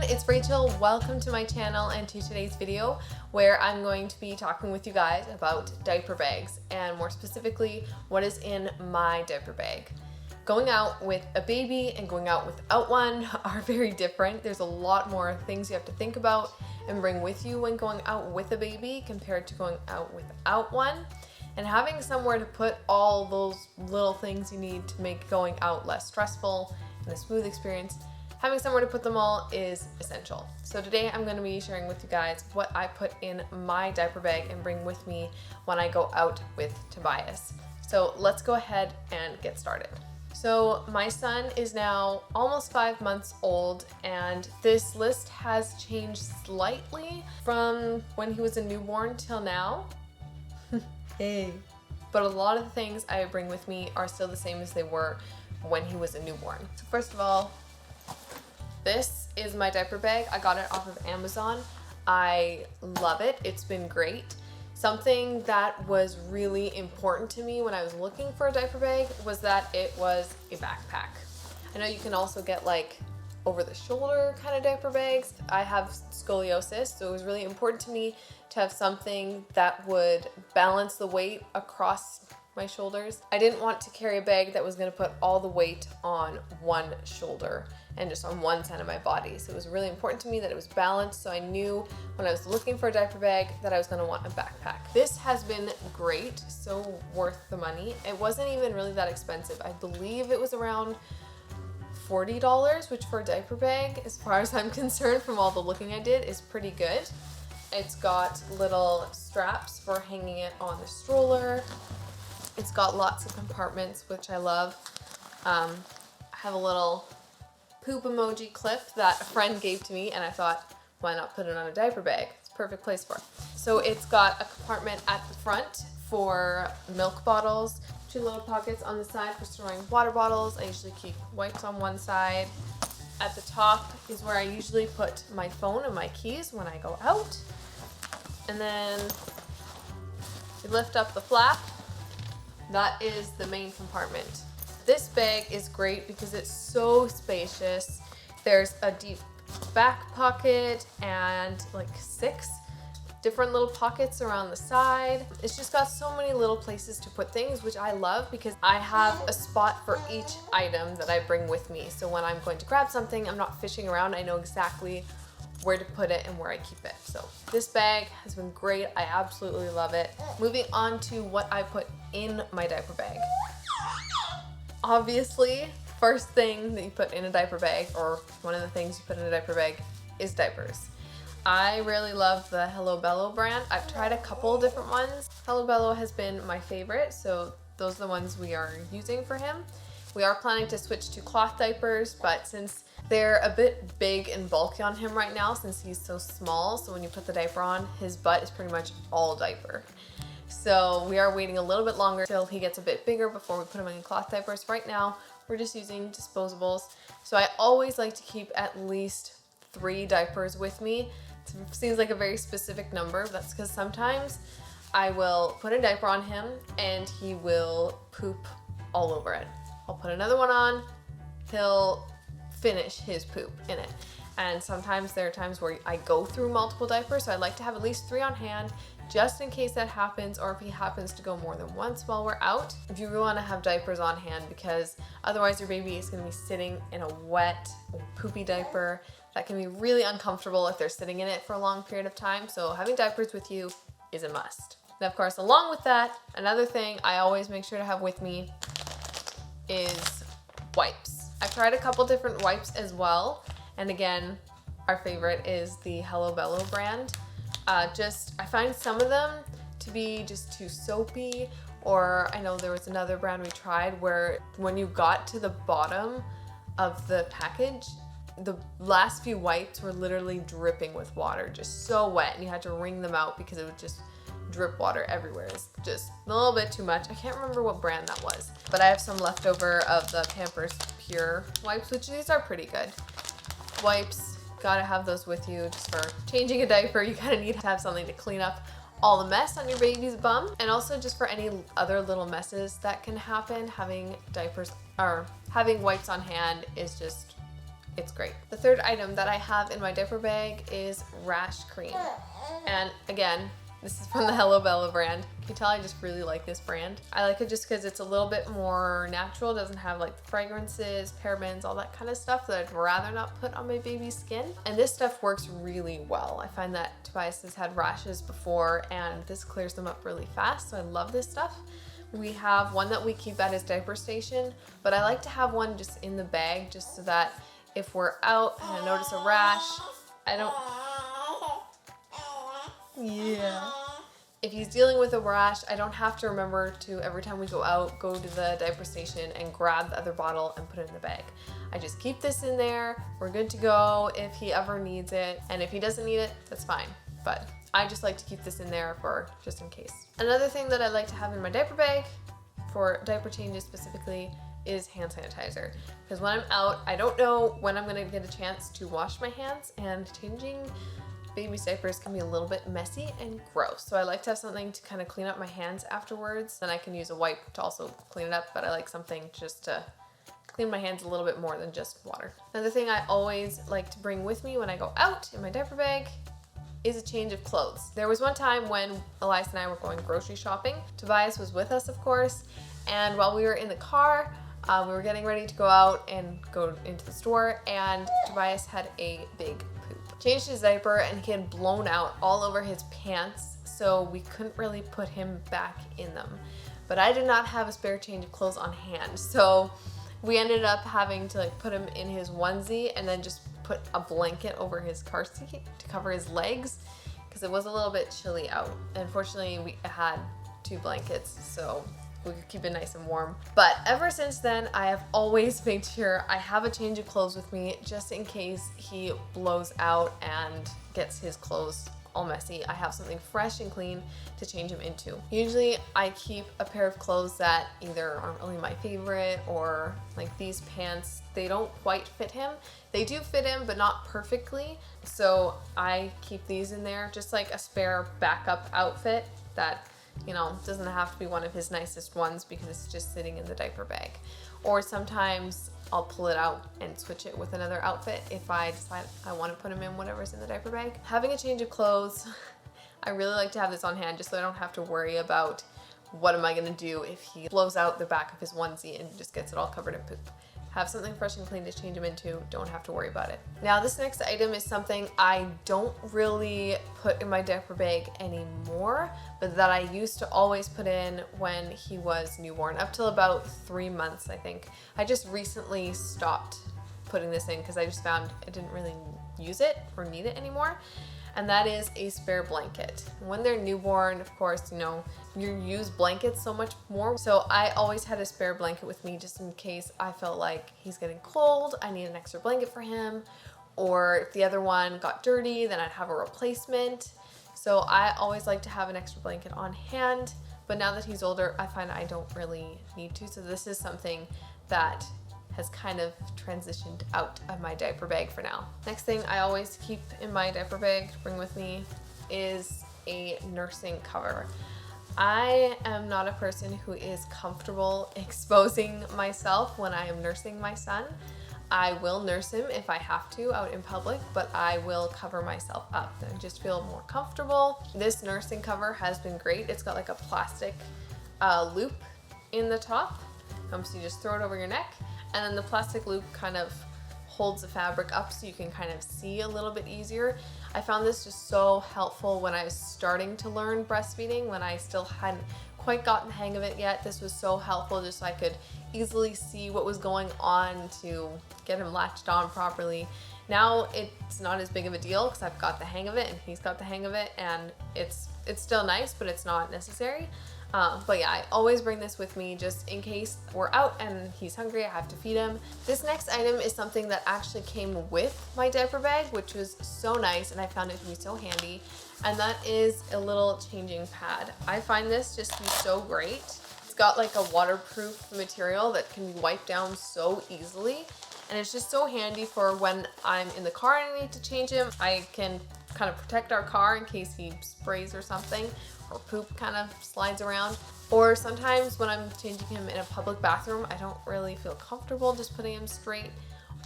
it's Rachel. Welcome to my channel and to today's video where I'm going to be talking with you guys about diaper bags and more specifically what is in my diaper bag. Going out with a baby and going out without one are very different. There's a lot more things you have to think about and bring with you when going out with a baby compared to going out without one. And having somewhere to put all those little things you need to make going out less stressful and a smooth experience, having somewhere to put them all is essential. So today I'm going to be sharing with you guys what I put in my diaper bag and bring with me when I go out with Tobias. So let's go ahead and get started. So my son is now almost 5 months old, and this list has changed slightly from when he was a newborn till now. Hey. But a lot of the things I bring with me are still the same as they were when he was a newborn. So first of all, this is my diaper bag. I got it off of Amazon. I love it. It's been great. Something that was really important to me when I was looking for a diaper bag was that it was a backpack. I know you can also get like over the shoulder kind of diaper bags. I have scoliosis, so it was really important to me to have something that would balance the weight across my shoulders. I didn't want to carry a bag that was going to put all the weight on one shoulder and just on one side of my body. So it was really important to me that it was balanced, so I knew when I was looking for a diaper bag that I was going to want a backpack. This has been great, so worth the money. It wasn't even really that expensive. I believe it was around $40, which for a diaper bag, as far as I'm concerned from all the looking I did, is pretty good. It's got little straps for hanging it on the stroller. It's got lots of compartments, which I love. I have a little poop emoji clip that a friend gave to me, and I thought, why not put it on a diaper bag? It's a perfect place for it. So it's got a compartment at the front for milk bottles, 2 little pockets on the side for storing water bottles. I usually keep wipes on one side. At the top is where I usually put my phone and my keys when I go out. And then you lift up the flap. That is the main compartment. This bag is great because it's so spacious. There's a deep back pocket and like 6 different little pockets around the side. It's just got so many little places to put things, which I love because I have a spot for each item that I bring with me. So when I'm going to grab something, I'm not fishing around. I know exactly where to put it and where I keep it. So this bag has been great. I absolutely love it. Moving on to what I put in my diaper bag. Obviously, first thing that you put in a diaper bag, or one of the things you put in a diaper bag, is diapers. I really love the Hello Bello brand. I've tried a couple different ones. Hello Bello has been my favorite, so those are the ones we are using for him. We are planning to switch to cloth diapers, but since they're a bit big and bulky on him right now, since he's so small, so when you put the diaper on, his butt is pretty much all diaper. So we are waiting a little bit longer till he gets a bit bigger before we put him in cloth diapers. Right now, we're just using disposables. So I always like to keep at least 3 diapers with me. It seems like a very specific number, but that's because sometimes I will put a diaper on him and he will poop all over it. I'll put another one on, he'll finish his poop in it. And sometimes there are times where I go through multiple diapers, so I like to have at least 3 on hand just in case that happens, or if he happens to go more than once while we're out. If you really want to have diapers on hand, because otherwise your baby is going to be sitting in a wet, poopy diaper. That can be really uncomfortable if they're sitting in it for a long period of time, so having diapers with you is a must. And of course, along with that, another thing I always make sure to have with me is wipes. I've tried a couple different wipes as well, and again, our favorite is the Hello Bello brand. I find some of them to be just too soapy, or I know there was another brand we tried where when you got to the bottom of the package, the last few wipes were literally dripping with water, just so wet, and you had to wring them out because it would just drip water everywhere. It's just a little bit too much. I can't remember what brand that was, but I have some leftover of the Pampers Pure wipes, which these are pretty good. Wipes, gotta have those with you just for changing a diaper. You kind of need to have something to clean up all the mess on your baby's bum, and also just for any other little messes that can happen. Having diapers or having wipes on hand is just it's great. The third item that I have in my diaper bag is rash cream. And again, this is from the Hello Bella brand. Can you tell I just really like this brand? I like it just because it's a little bit more natural. It doesn't have like fragrances, parabens, all that kind of stuff that I'd rather not put on my baby's skin. And this stuff works really well. I find that Tobias has had rashes before and this clears them up really fast. So I love this stuff. We have one that we keep at his diaper station, but I like to have one just in the bag just so that if we're out and I notice a rash, I don't... Yeah. If he's dealing with a rash, I don't have to remember to, every time we go out, go to the diaper station and grab the other bottle and put it in the bag. I just keep this in there. We're good to go if he ever needs it. And if he doesn't need it, that's fine. But I just like to keep this in there for just in case. Another thing that I like to have in my diaper bag for diaper changes specifically is hand sanitizer. Because when I'm out, I don't know when I'm gonna get a chance to wash my hands, and changing baby's diapers can be a little bit messy and gross. So I like to have something to kind of clean up my hands afterwards. Then I can use a wipe to also clean it up, but I like something just to clean my hands a little bit more than just water. Another thing I always like to bring with me when I go out in my diaper bag is a change of clothes. There was one time when Elias and I were going grocery shopping. Tobias was with us, of course, and while we were in the car, we were getting ready to go out and go into the store, and Tobias had a big poop. Changed his diaper and he had blown out all over his pants, so we couldn't really put him back in them. But I did not have a spare change of clothes on hand, so we ended up having to like put him in his onesie and then just put a blanket over his car seat to cover his legs because it was a little bit chilly out. Unfortunately, we had 2 blankets, so we could keep it nice and warm. But ever since then, I have always made sure I have a change of clothes with me just in case he blows out and gets his clothes all messy. I have something fresh and clean to change him into. Usually I keep a pair of clothes that either aren't really my favorite, or like these pants, they don't quite fit him. They do fit him, but not perfectly. So I keep these in there, just like a spare backup outfit that, you know, doesn't have to be one of his nicest ones because it's just sitting in the diaper bag. Or sometimes I'll pull it out and switch it with another outfit if I decide I want to put him in whatever's in the diaper bag. Having a change of clothes, I really like to have this on hand just so I don't have to worry about what am I going to do if he blows out the back of his onesie and just gets it all covered in poop. Have something fresh and clean to change him into, don't have to worry about it. Now this next item is something I don't really put in my diaper bag anymore, but that I used to always put in when he was newborn, up till about 3 months, I think. I just recently stopped putting this in because I just found I didn't really use it or need it anymore. And that is a spare blanket. When they're newborn, of course, you know, you use blankets so much more. So I always had a spare blanket with me just in case I felt like he's getting cold, I need an extra blanket for him, or if the other one got dirty, then I'd have a replacement. So I always like to have an extra blanket on hand, but now that he's older, I find I don't really need to. So this is something that has kind of transitioned out of my diaper bag for now. Next thing I always keep in my diaper bag to bring with me is a nursing cover. I am not a person who is comfortable exposing myself when I am nursing my son. I will nurse him if I have to out in public, but I will cover myself up and just feel more comfortable. This nursing cover has been great. It's got like a plastic loop in the top. So you just throw it over your neck, and then the plastic loop kind of holds the fabric up so you can kind of see a little bit easier. I found this just so helpful when I was starting to learn breastfeeding, when I still hadn't quite gotten the hang of it yet. This was so helpful just so I could easily see what was going on to get him latched on properly. Now it's not as big of a deal because I've got the hang of it and he's got the hang of it, and it's still nice, but it's not necessary. But yeah, I always bring this with me just in case we're out and he's hungry, I have to feed him. This next item is something that actually came with my diaper bag, which was so nice and I found it to be so handy, and that is a little changing pad. I find this just to be so great. It's got like a waterproof material that can be wiped down so easily, and it's just so handy for when I'm in the car and I need to change him. I can kind of protect our car in case he sprays or something, or poop kind of slides around. Or sometimes when I'm changing him in a public bathroom, I don't really feel comfortable just putting him straight,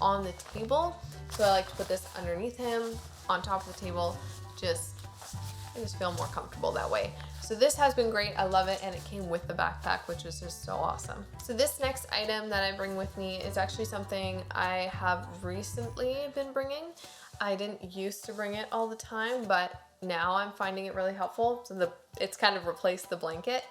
on the table. So I like to put this underneath him, on top of the table. I just feel more comfortable that way. So this has been great. I love it, and it came with the backpack, which is just so awesome. So this next item that I bring with me is actually something I have recently been bringing. I didn't used to bring it all the time, but now I'm finding it really helpful. So it's kind of replaced the blanket.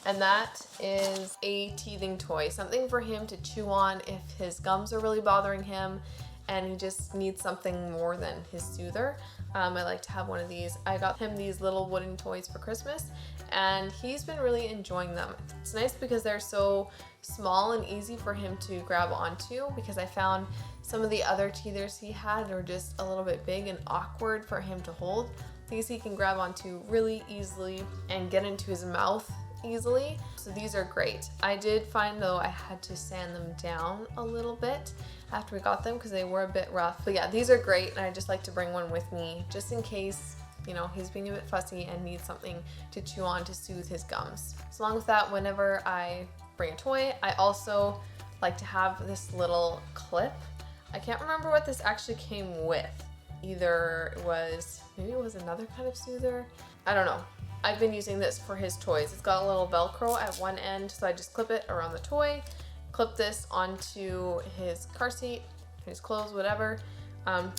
And that is a teething toy, something for him to chew on if his gums are really bothering him and he just needs something more than his soother. I like to have one of these. I got him these little wooden toys for Christmas, and he's been really enjoying them. It's nice because they're so small and easy for him to grab onto, because I found some of the other teethers he had are just a little bit big and awkward for him to hold. These he can grab onto really easily and get into his mouth easily. So these are great. I did find though I had to sand them down a little bit after we got them because they were a bit rough. But yeah, these are great, and I just like to bring one with me just in case, you know, he's being a bit fussy and needs something to chew on to soothe his gums. So along with that, whenever I bring a toy, I also like to have this little clip. I can't remember what this actually came with. Either maybe it was another kind of soother. I don't know. I've been using this for his toys. It's got a little Velcro at one end, so I just clip it around the toy, clip this onto his car seat, his clothes, whatever.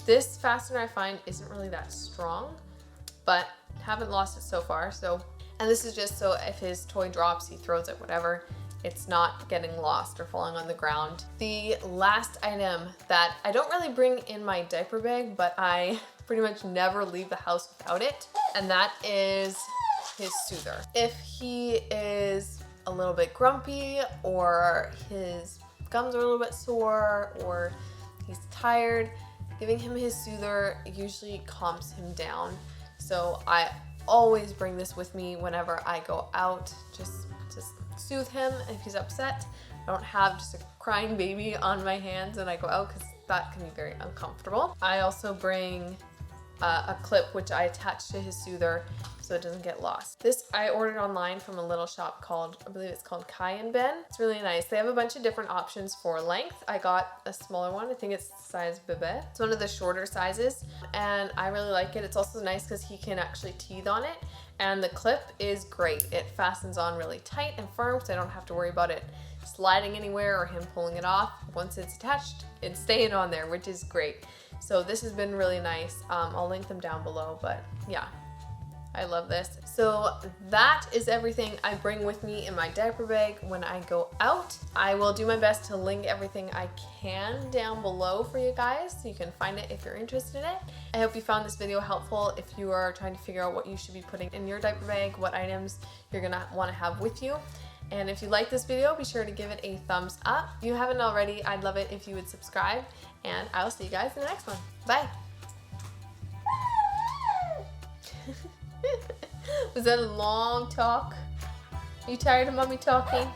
This fastener I find isn't really that strong, but haven't lost it so far. And this is just so if his toy drops, he throws it, whatever, it's not getting lost or falling on the ground. The last item that I don't really bring in my diaper bag, but I pretty much never leave the house without it, and that is his soother. If he is a little bit grumpy, or his gums are a little bit sore, or he's tired, giving him his soother usually calms him down. So I always bring this with me whenever I go out, just to soothe him if he's upset. I don't have just a crying baby on my hands when I go out, because that can be very uncomfortable. I also bring a clip which I attach to his soother so it doesn't get lost. This I ordered online from a little shop called, I believe it's called Kai and Ben. It's really nice. They have a bunch of different options for length. I got a smaller one. I think it's size bébé. It's one of the shorter sizes, and I really like it. It's also nice because he can actually teeth on it, and the clip is great. It fastens on really tight and firm, so I don't have to worry about it sliding anywhere or him pulling it off. Once it's attached, it's staying on there, which is great. So this has been really nice. I'll link them down below, but yeah, I love this. So that is everything I bring with me in my diaper bag when I go out. I will do my best to link everything I can down below for you guys, so you can find it if you're interested in it. I hope you found this video helpful if you are trying to figure out what you should be putting in your diaper bag, what items you're gonna wanna have with you. And if you like this video, be sure to give it a thumbs up. If you haven't already, I'd love it if you would subscribe, and I will see you guys in the next one. Bye. Was that a long talk? Are you tired of mommy talking?